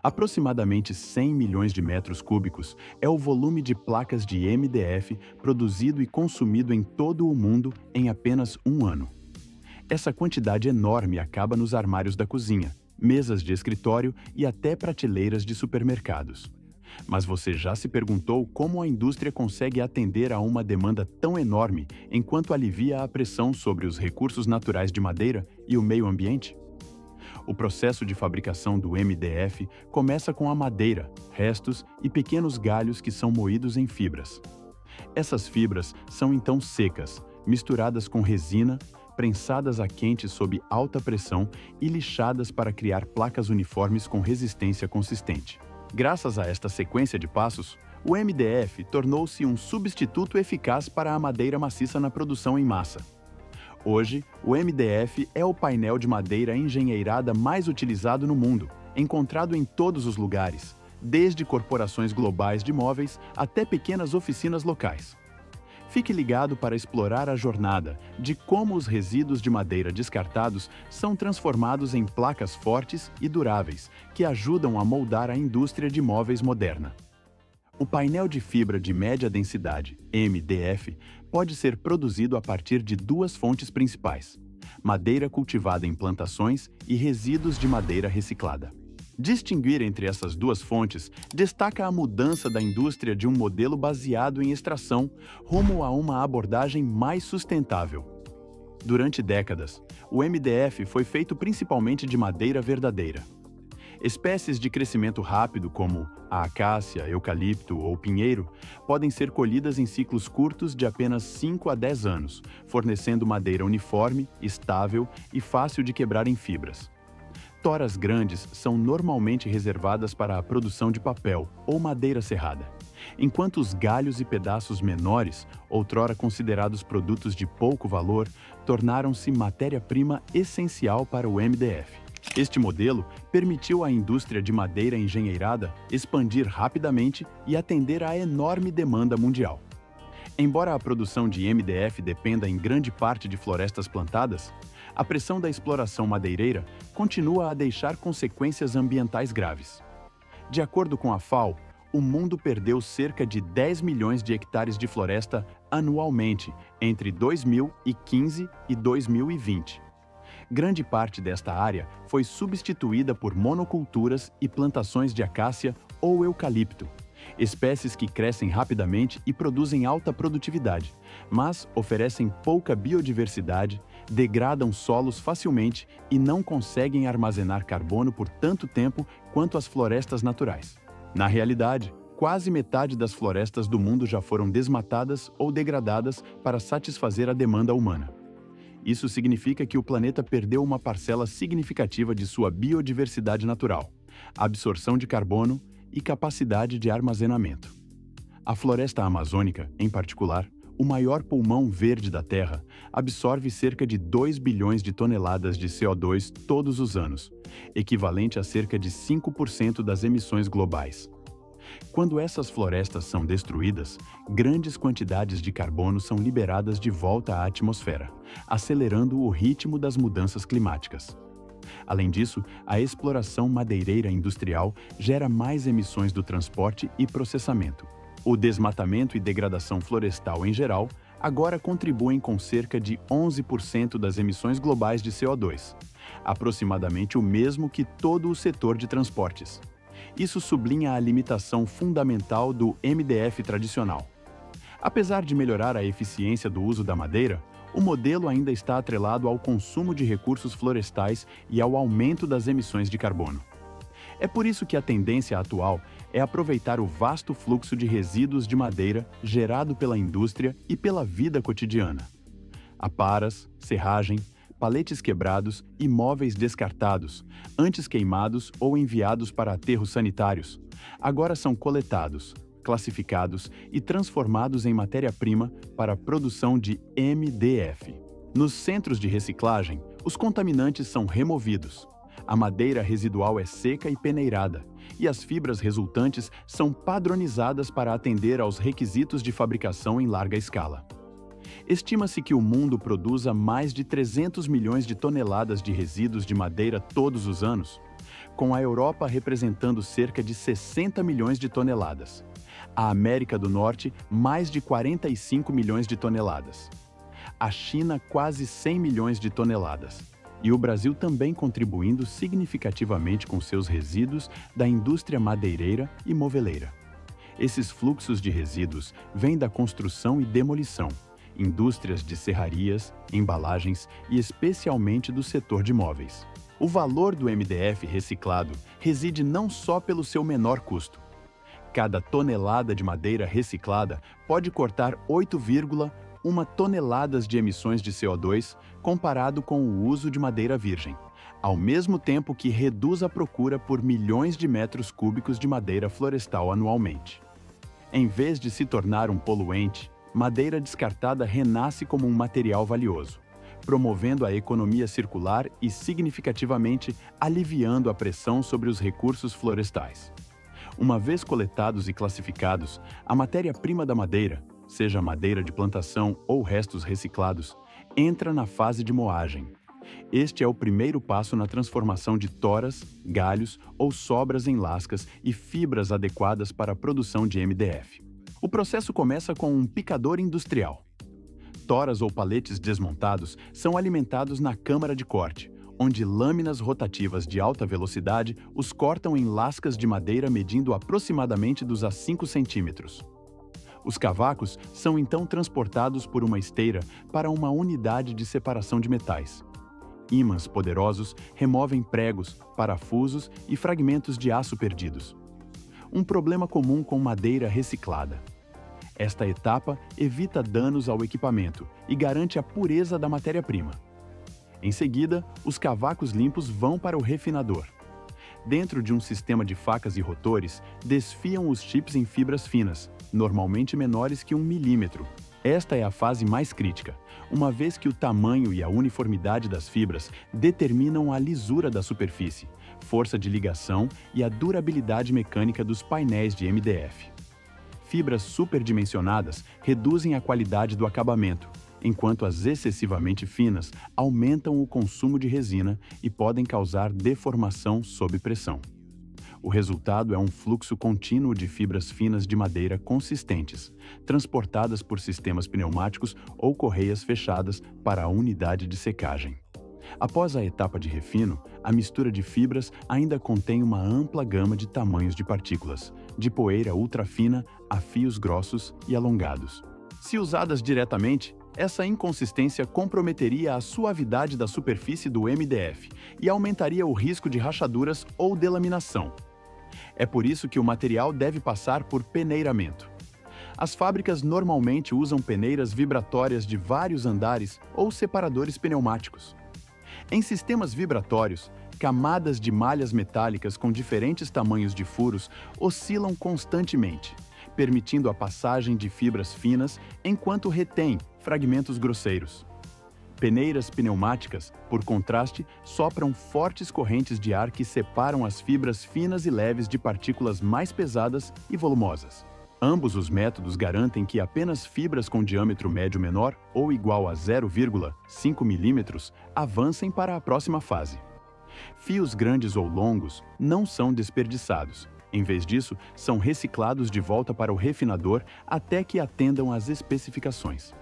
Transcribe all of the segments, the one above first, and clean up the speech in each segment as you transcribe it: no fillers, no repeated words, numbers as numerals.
Aproximadamente 100 milhões de metros cúbicos é o volume de placas de MDF produzido e consumido em todo o mundo em apenas um ano. Essa quantidade enorme acaba nos armários da cozinha, mesas de escritório e até prateleiras de supermercados. Mas você já se perguntou como a indústria consegue atender a uma demanda tão enorme enquanto alivia a pressão sobre os recursos naturais de madeira e o meio ambiente? O processo de fabricação do MDF começa com a madeira, restos e pequenos galhos que são moídos em fibras. Essas fibras são então secas, misturadas com resina, prensadas a quente sob alta pressão e lixadas para criar placas uniformes com resistência consistente. Graças a esta sequência de passos, o MDF tornou-se um substituto eficaz para a madeira maciça na produção em massa. Hoje, o MDF é o painel de madeira engenheirada mais utilizado no mundo, encontrado em todos os lugares, desde corporações globais de móveis até pequenas oficinas locais. Fique ligado para explorar a jornada de como os resíduos de madeira descartados são transformados em placas fortes e duráveis, que ajudam a moldar a indústria de móveis moderna. O painel de fibra de média densidade, MDF, pode ser produzido a partir de duas fontes principais: madeira cultivada em plantações e resíduos de madeira reciclada. Distinguir entre essas duas fontes destaca a mudança da indústria de um modelo baseado em extração rumo a uma abordagem mais sustentável. Durante décadas, o MDF foi feito principalmente de madeira verdadeira. Espécies de crescimento rápido, como a acácia, eucalipto ou pinheiro, podem ser colhidas em ciclos curtos de apenas 5 a 10 anos, fornecendo madeira uniforme, estável e fácil de quebrar em fibras. Toras grandes são normalmente reservadas para a produção de papel ou madeira serrada, enquanto os galhos e pedaços menores, outrora considerados produtos de pouco valor, tornaram-se matéria-prima essencial para o MDF. Este modelo permitiu à indústria de madeira engenheirada expandir rapidamente e atender à enorme demanda mundial. Embora a produção de MDF dependa em grande parte de florestas plantadas, a pressão da exploração madeireira continua a deixar consequências ambientais graves. De acordo com a FAO, o mundo perdeu cerca de 10 milhões de hectares de floresta anualmente entre 2015 e 2020. Grande parte desta área foi substituída por monoculturas e plantações de acácia ou eucalipto, espécies que crescem rapidamente e produzem alta produtividade, mas oferecem pouca biodiversidade, degradam solos facilmente e não conseguem armazenar carbono por tanto tempo quanto as florestas naturais. Na realidade, quase metade das florestas do mundo já foram desmatadas ou degradadas para satisfazer a demanda humana. Isso significa que o planeta perdeu uma parcela significativa de sua biodiversidade natural, absorção de carbono e capacidade de armazenamento. A floresta amazônica, em particular, o maior pulmão verde da Terra, absorve cerca de 2 bilhões de toneladas de CO2 todos os anos, equivalente a cerca de 5% das emissões globais. Quando essas florestas são destruídas, grandes quantidades de carbono são liberadas de volta à atmosfera, acelerando o ritmo das mudanças climáticas. Além disso, a exploração madeireira industrial gera mais emissões do transporte e processamento. O desmatamento e degradação florestal em geral agora contribuem com cerca de 11% das emissões globais de CO2, aproximadamente o mesmo que todo o setor de transportes. Isso sublinha a limitação fundamental do MDF tradicional. Apesar de melhorar a eficiência do uso da madeira, o modelo ainda está atrelado ao consumo de recursos florestais e ao aumento das emissões de carbono. É por isso que a tendência atual é aproveitar o vasto fluxo de resíduos de madeira gerado pela indústria e pela vida cotidiana. Aparas, serragem, paletes quebrados e móveis descartados, antes queimados ou enviados para aterros sanitários, agora são coletados, classificados e transformados em matéria-prima para a produção de MDF. Nos centros de reciclagem, os contaminantes são removidos. A madeira residual é seca e peneirada, e as fibras resultantes são padronizadas para atender aos requisitos de fabricação em larga escala. Estima-se que o mundo produza mais de 300 milhões de toneladas de resíduos de madeira todos os anos. com a Europa representando cerca de 60 milhões de toneladas. A América do Norte, mais de 45 milhões de toneladas. A China, quase 100 milhões de toneladas. E o Brasil também contribuindo significativamente com seus resíduos da indústria madeireira e moveleira. Esses fluxos de resíduos vêm da construção e demolição, indústrias de serrarias, embalagens e especialmente do setor de móveis. O valor do MDF reciclado reside não só pelo seu menor custo. Cada tonelada de madeira reciclada pode cortar 8,1 toneladas de emissões de CO2 comparado com o uso de madeira virgem, ao mesmo tempo que reduz a procura por milhões de metros cúbicos de madeira florestal anualmente. Em vez de se tornar um poluente, madeira descartada renasce como um material valioso, promovendo a economia circular e significativamente aliviando a pressão sobre os recursos florestais. Uma vez coletados e classificados, a matéria-prima da madeira, seja madeira de plantação ou restos reciclados, entra na fase de moagem. Este é o primeiro passo na transformação de toras, galhos ou sobras em lascas e fibras adequadas para a produção de MDF. O processo começa com um picador industrial. Toras ou paletes desmontados são alimentados na câmara de corte, onde lâminas rotativas de alta velocidade os cortam em lascas de madeira medindo aproximadamente 2 a 5 centímetros. Os cavacos são então transportados por uma esteira para uma unidade de separação de metais. Ímãs poderosos removem pregos, parafusos e fragmentos de aço perdidos. Um problema comum com madeira reciclada. Esta etapa evita danos ao equipamento e garante a pureza da matéria-prima. Em seguida, os cavacos limpos vão para o refinador. Dentro de um sistema de facas e rotores, desfiam os chips em fibras finas, normalmente menores que 1 milímetro. Esta é a fase mais crítica, uma vez que o tamanho e a uniformidade das fibras determinam a lisura da superfície, força de ligação e a durabilidade mecânica dos painéis de MDF. Fibras superdimensionadas reduzem a qualidade do acabamento, enquanto as excessivamente finas aumentam o consumo de resina e podem causar deformação sob pressão. O resultado é um fluxo contínuo de fibras finas de madeira consistentes, transportadas por sistemas pneumáticos ou correias fechadas para a unidade de secagem. Após a etapa de refino, a mistura de fibras ainda contém uma ampla gama de tamanhos de partículas, de poeira ultrafina a fios grossos e alongados. Se usadas diretamente, essa inconsistência comprometeria a suavidade da superfície do MDF e aumentaria o risco de rachaduras ou delaminação. É por isso que o material deve passar por peneiramento. As fábricas normalmente usam peneiras vibratórias de vários andares ou separadores pneumáticos. Em sistemas vibratórios, camadas de malhas metálicas com diferentes tamanhos de furos oscilam constantemente, permitindo a passagem de fibras finas enquanto retém fragmentos grosseiros. Peneiras pneumáticas, por contraste, sopram fortes correntes de ar que separam as fibras finas e leves de partículas mais pesadas e volumosas. Ambos os métodos garantem que apenas fibras com diâmetro médio menor ou igual a 0,5 milímetros avancem para a próxima fase. Fios grandes ou longos não são desperdiçados. Em vez disso, são reciclados de volta para o refinador até que atendam às especificações.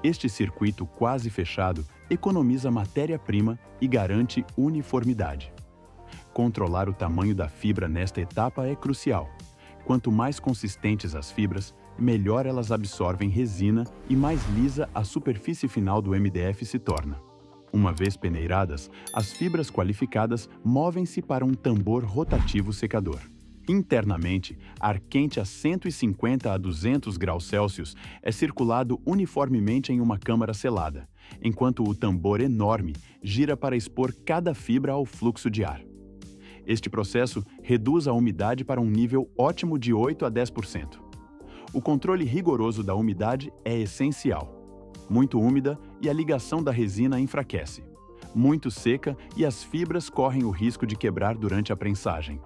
Este circuito quase fechado economiza matéria-prima e garante uniformidade. Controlar o tamanho da fibra nesta etapa é crucial. Quanto mais consistentes as fibras, melhor elas absorvem resina e mais lisa a superfície final do MDF se torna. Uma vez peneiradas, as fibras qualificadas movem-se para um tambor rotativo secador. Internamente, ar quente a 150 a 200 graus Celsius é circulado uniformemente em uma câmara selada, enquanto o tambor enorme gira para expor cada fibra ao fluxo de ar. Este processo reduz a umidade para um nível ótimo de 8 a 10%. O controle rigoroso da umidade é essencial. Muito úmida e a ligação da resina enfraquece. Muito seca e as fibras correm o risco de quebrar durante a prensagem.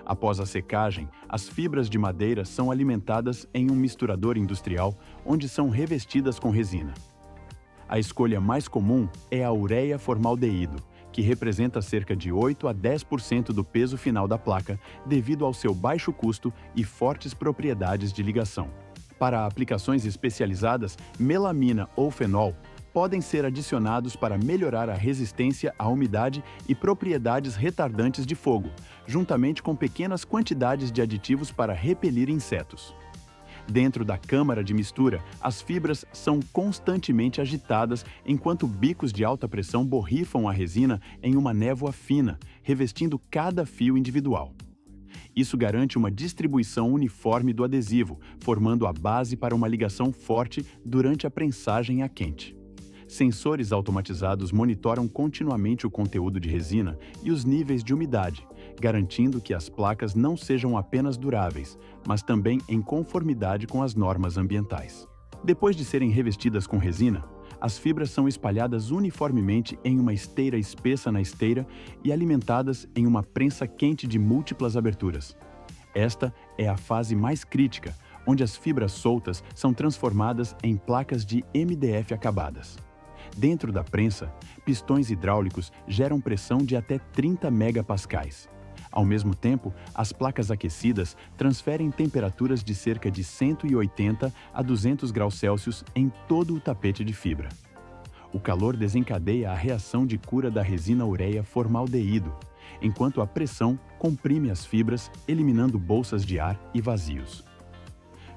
Após a secagem, as fibras de madeira são alimentadas em um misturador industrial, onde são revestidas com resina. A escolha mais comum é a ureia formaldeído, que representa cerca de 8 a 10% do peso final da placa devido ao seu baixo custo e fortes propriedades de ligação. Para aplicações especializadas, melamina ou fenol podem ser adicionados para melhorar a resistência à umidade e propriedades retardantes de fogo, juntamente com pequenas quantidades de aditivos para repelir insetos. Dentro da câmara de mistura, as fibras são constantemente agitadas enquanto bicos de alta pressão borrifam a resina em uma névoa fina, revestindo cada fio individual. Isso garante uma distribuição uniforme do adesivo, formando a base para uma ligação forte durante a prensagem a quente. Sensores automatizados monitoram continuamente o conteúdo de resina e os níveis de umidade, garantindo que as placas não sejam apenas duráveis, mas também em conformidade com as normas ambientais. Depois de serem revestidas com resina, as fibras são espalhadas uniformemente em uma esteira espessa na esteira e alimentadas em uma prensa quente de múltiplas aberturas. Esta é a fase mais crítica, onde as fibras soltas são transformadas em placas de MDF acabadas. Dentro da prensa, pistões hidráulicos geram pressão de até 30 megapascais. Ao mesmo tempo, as placas aquecidas transferem temperaturas de cerca de 180 a 200 graus Celsius em todo o tapete de fibra. O calor desencadeia a reação de cura da resina ureia formaldeído, enquanto a pressão comprime as fibras, eliminando bolsas de ar e vazios.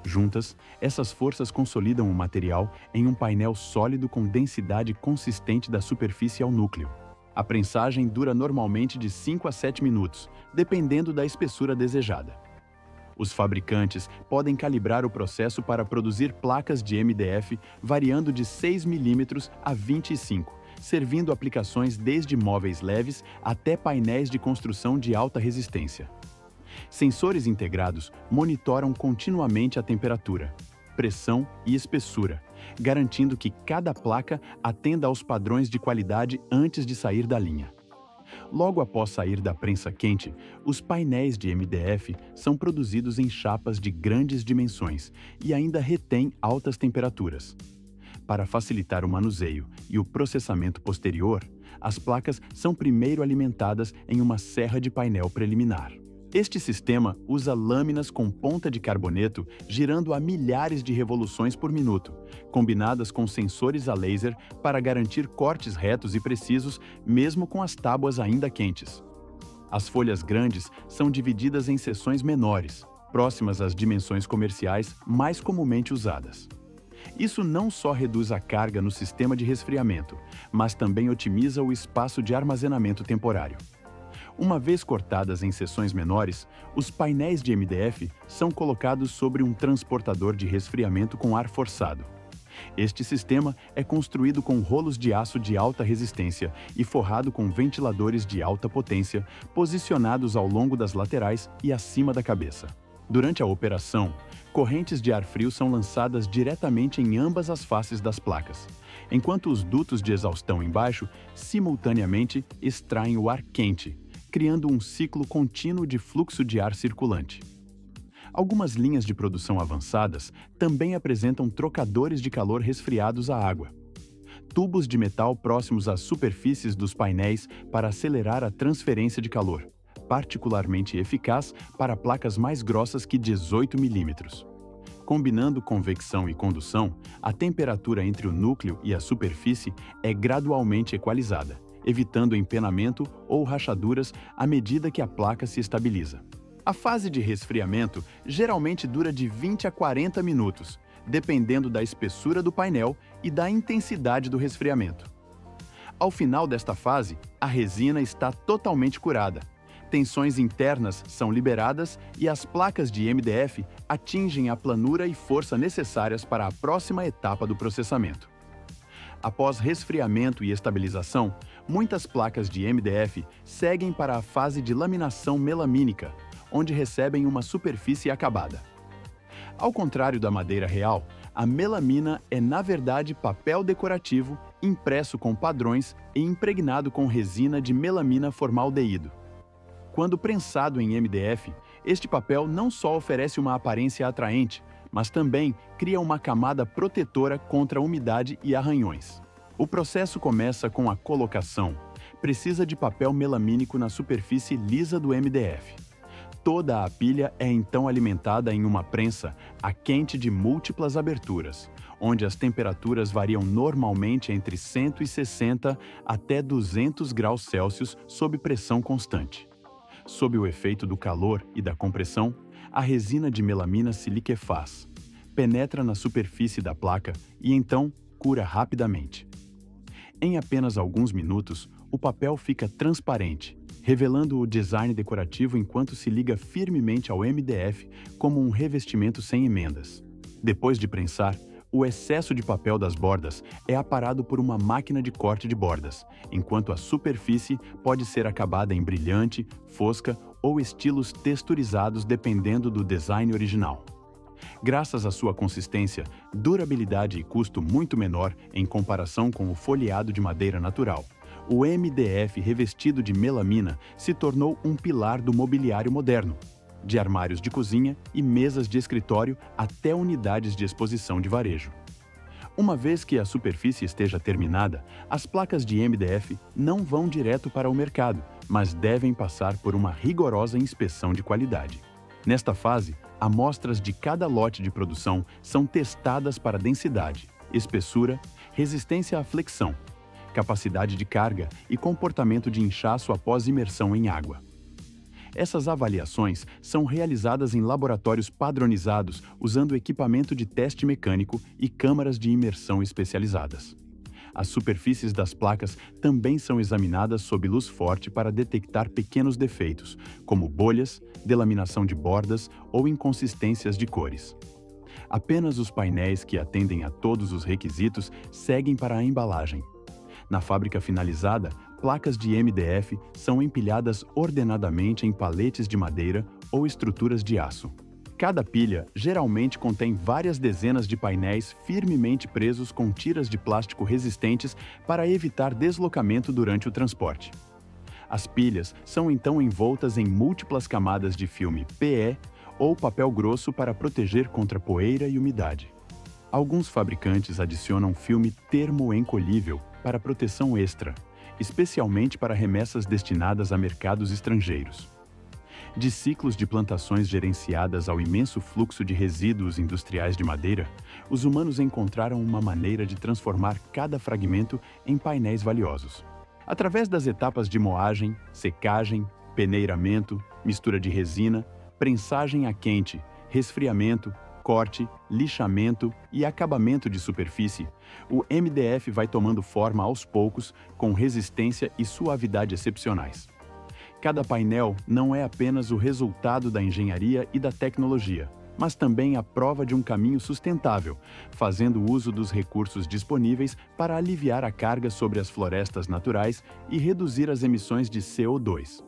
Juntas, essas forças consolidam o material em um painel sólido com densidade consistente da superfície ao núcleo. A prensagem dura normalmente de 5 a 7 minutos, dependendo da espessura desejada. Os fabricantes podem calibrar o processo para produzir placas de MDF variando de 6 mm a 25, servindo aplicações desde móveis leves até painéis de construção de alta resistência. Sensores integrados monitoram continuamente a temperatura, pressão e espessura, garantindo que cada placa atenda aos padrões de qualidade antes de sair da linha. Logo após sair da prensa quente, os painéis de MDF são produzidos em chapas de grandes dimensões e ainda retêm altas temperaturas. Para facilitar o manuseio e o processamento posterior, as placas são primeiro alimentadas em uma serra de painel preliminar. Este sistema usa lâminas com ponta de carboneto girando a milhares de revoluções por minuto, combinadas com sensores a laser para garantir cortes retos e precisos, mesmo com as tábuas ainda quentes. As folhas grandes são divididas em seções menores, próximas às dimensões comerciais mais comumente usadas. Isso não só reduz a carga no sistema de resfriamento, mas também otimiza o espaço de armazenamento temporário. Uma vez cortadas em seções menores, os painéis de MDF são colocados sobre um transportador de resfriamento com ar forçado. Este sistema é construído com rolos de aço de alta resistência e forrado com ventiladores de alta potência, posicionados ao longo das laterais e acima da cabeça. Durante a operação, correntes de ar frio são lançadas diretamente em ambas as faces das placas, enquanto os dutos de exaustão embaixo simultaneamente extraem o ar quente, criando um ciclo contínuo de fluxo de ar circulante. Algumas linhas de produção avançadas também apresentam trocadores de calor resfriados à água. Tubos de metal próximos às superfícies dos painéis para acelerar a transferência de calor, particularmente eficaz para placas mais grossas que 18 mm. Combinando convecção e condução, a temperatura entre o núcleo e a superfície é gradualmente equalizada, evitando empenamento ou rachaduras à medida que a placa se estabiliza. A fase de resfriamento geralmente dura de 20 a 40 minutos, dependendo da espessura do painel e da intensidade do resfriamento. Ao final desta fase, a resina está totalmente curada. Tensões internas são liberadas e as placas de MDF atingem a planura e força necessárias para a próxima etapa do processamento. Após resfriamento e estabilização, muitas placas de MDF seguem para a fase de laminação melamínica, onde recebem uma superfície acabada. Ao contrário da madeira real, a melamina é na verdade papel decorativo impresso com padrões e impregnado com resina de melamina formaldeído. Quando prensado em MDF, este papel não só oferece uma aparência atraente, mas também cria uma camada protetora contra a umidade e arranhões. O processo começa com a colocação, precisa de papel melamínico na superfície lisa do MDF. Toda a pilha é então alimentada em uma prensa a quente de múltiplas aberturas, onde as temperaturas variam normalmente entre 160 até 200 graus Celsius sob pressão constante. Sob o efeito do calor e da compressão, a resina de melamina se liquefaz, penetra na superfície da placa e então cura rapidamente. Em apenas alguns minutos, o papel fica transparente, revelando o design decorativo enquanto se liga firmemente ao MDF como um revestimento sem emendas. Depois de prensar, o excesso de papel das bordas é aparado por uma máquina de corte de bordas, enquanto a superfície pode ser acabada em brilhante, fosca ou estilos texturizados dependendo do design original. Graças à sua consistência, durabilidade e custo muito menor em comparação com o folheado de madeira natural, o MDF revestido de melamina se tornou um pilar do mobiliário moderno, de armários de cozinha e mesas de escritório até unidades de exposição de varejo. Uma vez que a superfície esteja terminada, as placas de MDF não vão direto para o mercado, mas devem passar por uma rigorosa inspeção de qualidade. Nesta fase, amostras de cada lote de produção são testadas para densidade, espessura, resistência à flexão, capacidade de carga e comportamento de inchaço após imersão em água. Essas avaliações são realizadas em laboratórios padronizados usando equipamento de teste mecânico e câmaras de imersão especializadas. As superfícies das placas também são examinadas sob luz forte para detectar pequenos defeitos, como bolhas, delaminação de bordas ou inconsistências de cores. Apenas os painéis que atendem a todos os requisitos seguem para a embalagem. Na fábrica finalizada, placas de MDF são empilhadas ordenadamente em paletes de madeira ou estruturas de aço. Cada pilha geralmente contém várias dezenas de painéis firmemente presos com tiras de plástico resistentes para evitar deslocamento durante o transporte. As pilhas são então envoltas em múltiplas camadas de filme PE ou papel grosso para proteger contra poeira e umidade. Alguns fabricantes adicionam filme termoencolhível para proteção extra, especialmente para remessas destinadas a mercados estrangeiros. De ciclos de plantações gerenciadas ao imenso fluxo de resíduos industriais de madeira, os humanos encontraram uma maneira de transformar cada fragmento em painéis valiosos. Através das etapas de moagem, secagem, peneiramento, mistura de resina, prensagem a quente, resfriamento, corte, lixamento e acabamento de superfície, o MDF vai tomando forma aos poucos, com resistência e suavidade excepcionais. Cada painel não é apenas o resultado da engenharia e da tecnologia, mas também a prova de um caminho sustentável, fazendo uso dos recursos disponíveis para aliviar a carga sobre as florestas naturais e reduzir as emissões de CO2.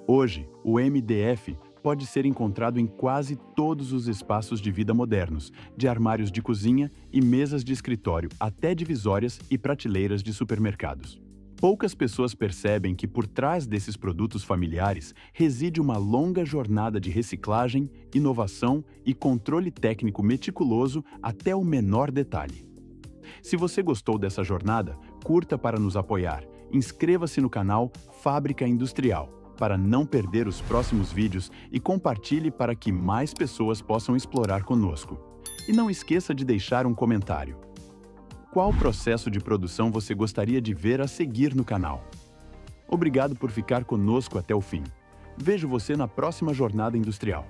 Hoje, o MDF pode ser encontrado em quase todos os espaços de vida modernos, de armários de cozinha e mesas de escritório até divisórias e prateleiras de supermercados. Poucas pessoas percebem que por trás desses produtos familiares reside uma longa jornada de reciclagem, inovação e controle técnico meticuloso até o menor detalhe. Se você gostou dessa jornada, curta para nos apoiar, inscreva-se no canal Fábrica Industrial para não perder os próximos vídeos e compartilhe para que mais pessoas possam explorar conosco. E não esqueça de deixar um comentário. Qual processo de produção você gostaria de ver a seguir no canal? Obrigado por ficar conosco até o fim. Vejo você na próxima jornada industrial.